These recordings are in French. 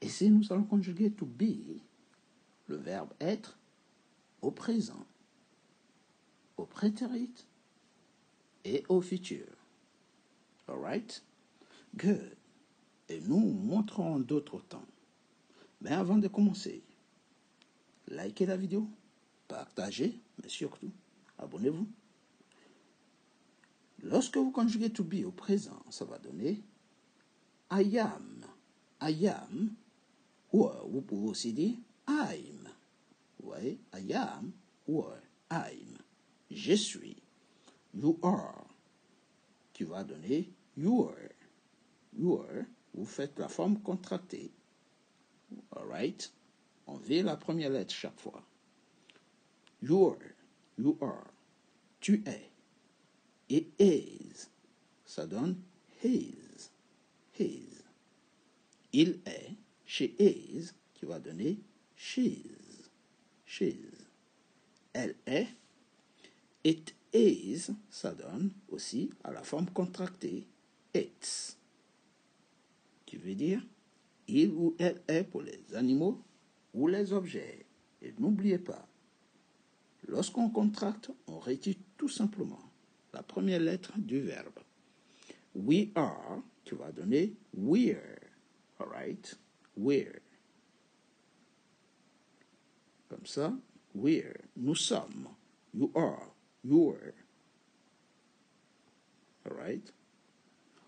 Ici, nous allons conjuguer to be, le verbe être, au présent, au prétérit et au futur. All right? Good. Et nous montrons d'autres temps. Mais avant de commencer, likez la vidéo, partagez, mais surtout, abonnez-vous. Lorsque vous conjuguez to be au présent, ça va donner I am. I am. Ou vous pouvez aussi dire I'm. Oui, I am ou I'm. Je suis. You are. Qui va donner you are. You are. Vous faites la forme contractée. Alright? On vit la première lettre chaque fois. You are. You are. Tu es. Et is. Ça donne his. His. Il est. She is. Qui va donner she's. She's. Elle est. It is. Ça donne aussi à la forme contractée. It's. Qui veut dire il ou elle est pour les animaux ou les objets. Et n'oubliez pas, lorsqu'on contracte, on retire tout simplement la première lettre du verbe. We are, qui va donner we're. Alright? We're. Comme ça, we're. Nous sommes. You are. You are. Alright?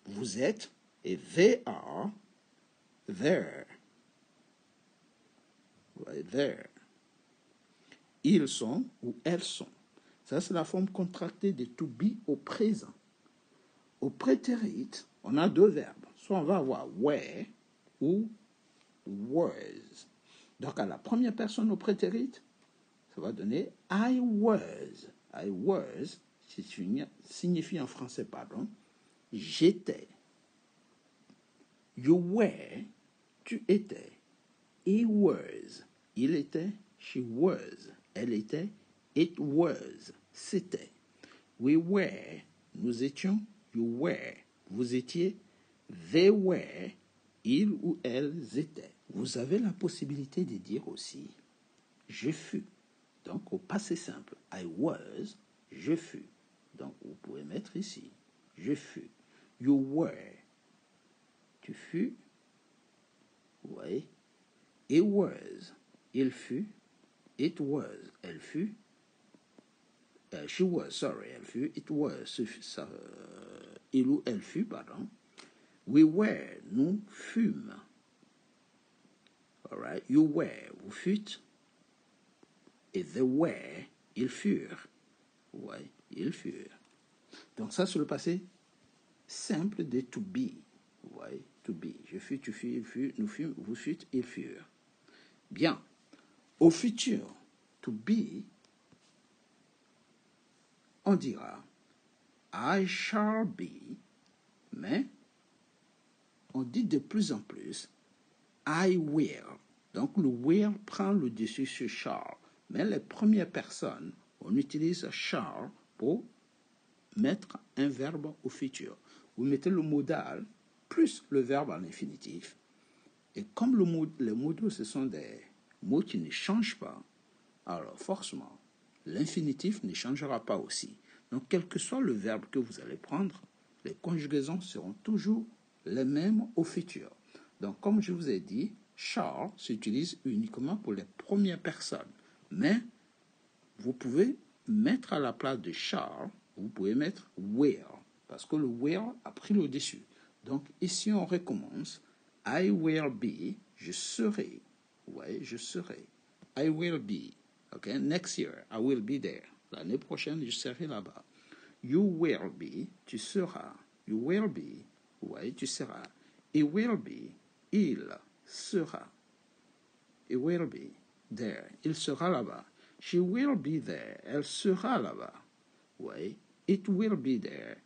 Vous êtes. Et they are. There. Right there. Ils sont ou elles sont. Ça, c'est la forme contractée de to be au présent. Au prétérit, on a deux verbes. Soit on va avoir were ou was. Donc, à la première personne au prétérit, ça va donner I was. I was, signifie en français, pardon, j'étais. You were, tu étais. He was, il était. She was, elle était. It was, c'était. We were, nous étions. You were, vous étiez. They were, ils ou elles étaient. Vous avez la possibilité de dire aussi je fus. Donc au passé simple, I was, je fus. Donc vous pouvez mettre ici je fus. You were, tu fus. Oui. It was, il fut. It was, elle fut. She was, sorry, elle fut. It was, il ou elle fut, pardon. We were, nous fûmes. All right. You were, vous fûtes. Et they were, ils furent. Ouais, ils furent. Donc ça, c'est le passé simple de to be. Ouais, to be. Je fus, tu fus, il fut, nous fûmes, vous fûtes, ils furent. Bien. Au futur, to be, on dira I shall be, mais on dit de plus en plus I will. Donc le will prend le dessus sur shall. Mais les premières personnes, on utilise shall pour mettre un verbe au futur. Vous mettez le modal plus le verbe à l'infinitif. Et comme les modaux, ce sont des mots qui ne changent pas, alors forcément, l'infinitif ne changera pas aussi. Donc, quel que soit le verbe que vous allez prendre, les conjugaisons seront toujours les mêmes au futur. Donc, comme je vous ai dit, shall s'utilise uniquement pour les premières personnes. Mais, vous pouvez mettre à la place de shall, vous pouvez mettre will, parce que le will a pris le dessus. Donc, ici, on recommence. I will be, je serai. Ouais, je serai. I will be. Okay, next year, I will be there. L'année prochaine, je serai là-bas. You will be, tu seras. You will be, ouais, tu seras. He will be, il sera. He will be there. Il sera là-bas. She will be there. Elle sera là-bas. Ouais. It will be there.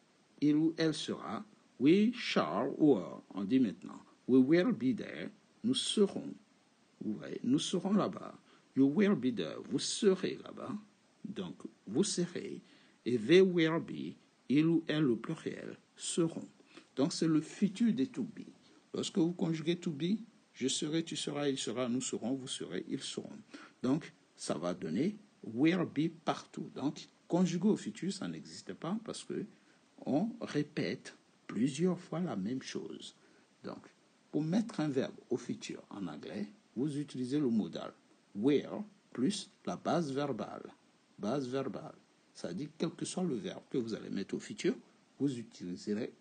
Il ou elle sera. We shall, ou on dit maintenant. We will be there. Nous serons. Ouais, nous serons là-bas. You will be there. Vous serez là-bas. Donc, vous serez. Et they will be, il ou elle au pluriel, seront. Donc, c'est le futur de to be. Lorsque vous conjuguez to be, Je serai, tu seras, il sera, nous serons, vous serez, ils seront. Donc, ça va donner will be partout. Donc, conjugué au futur, ça n'existe pas parce que on répète plusieurs fois la même chose. Donc, pour mettre un verbe au futur en anglais, vous utilisez le modal will plus la base verbale. Base verbale. Ça dit quel que soit le verbe que vous allez mettre au futur, vous utiliserez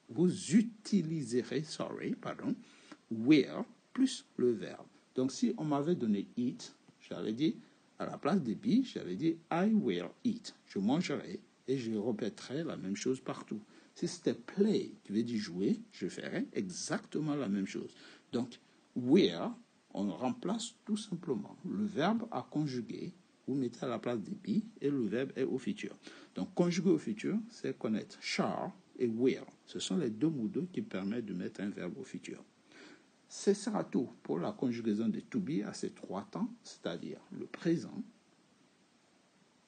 will plus le verbe. Donc, si on m'avait donné eat, j'allais dire, à la place de be, j'allais dire I will eat. Je mangerai et je répéterai la même chose partout. Si c'était play, qui veut dire jouer, je ferai exactement la même chose. Donc, will, on remplace tout simplement le verbe à conjuguer. Vous mettez à la place de be et le verbe est au futur. Donc, conjuguer au futur, c'est connaître shall et will. Ce sont les deux mots qui permettent de mettre un verbe au futur. Ce sera tout pour la conjugaison de to be à ces trois temps, c'est-à-dire le présent,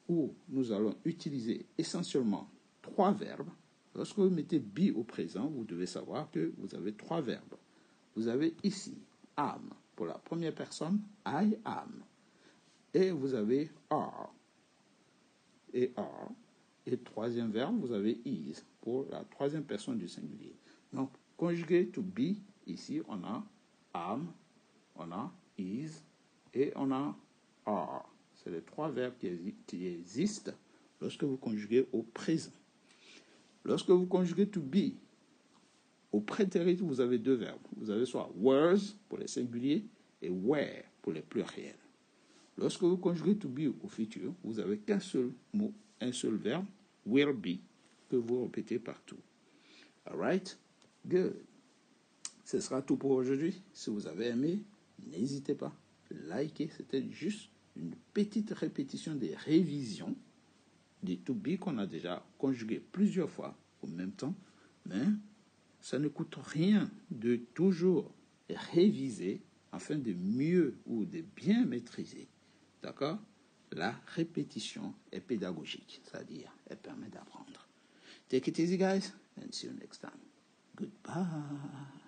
où nous allons utiliser essentiellement trois verbes. Lorsque vous mettez be au présent, vous devez savoir que vous avez trois verbes. Vous avez ici am pour la première personne, I am. Et vous avez are. Et are. Et troisième verbe, vous avez is pour la troisième personne du singulier. Donc, conjugué to be, ici, on a am, on a is et on a are. C'est les trois verbes qui existent lorsque vous conjuguez au présent. Lorsque vous conjuguez to be, au prétérit, vous avez deux verbes. Vous avez soit were pour les singuliers et were pour les pluriels. Lorsque vous conjuguez to be au futur, vous n'avez qu'un seul mot, un seul verbe, will be, que vous répétez partout. Alright? Good. Ce sera tout pour aujourd'hui. Si vous avez aimé, n'hésitez pas. Likez. C'était juste une petite répétition des révisions des to be qu'on a déjà conjugué plusieurs fois au même temps. Mais ça ne coûte rien de toujours réviser afin de mieux ou de bien maîtriser. D'accord? La répétition est pédagogique, c'est-à-dire elle permet d'apprendre. Take it easy, guys, and see you next time. Goodbye.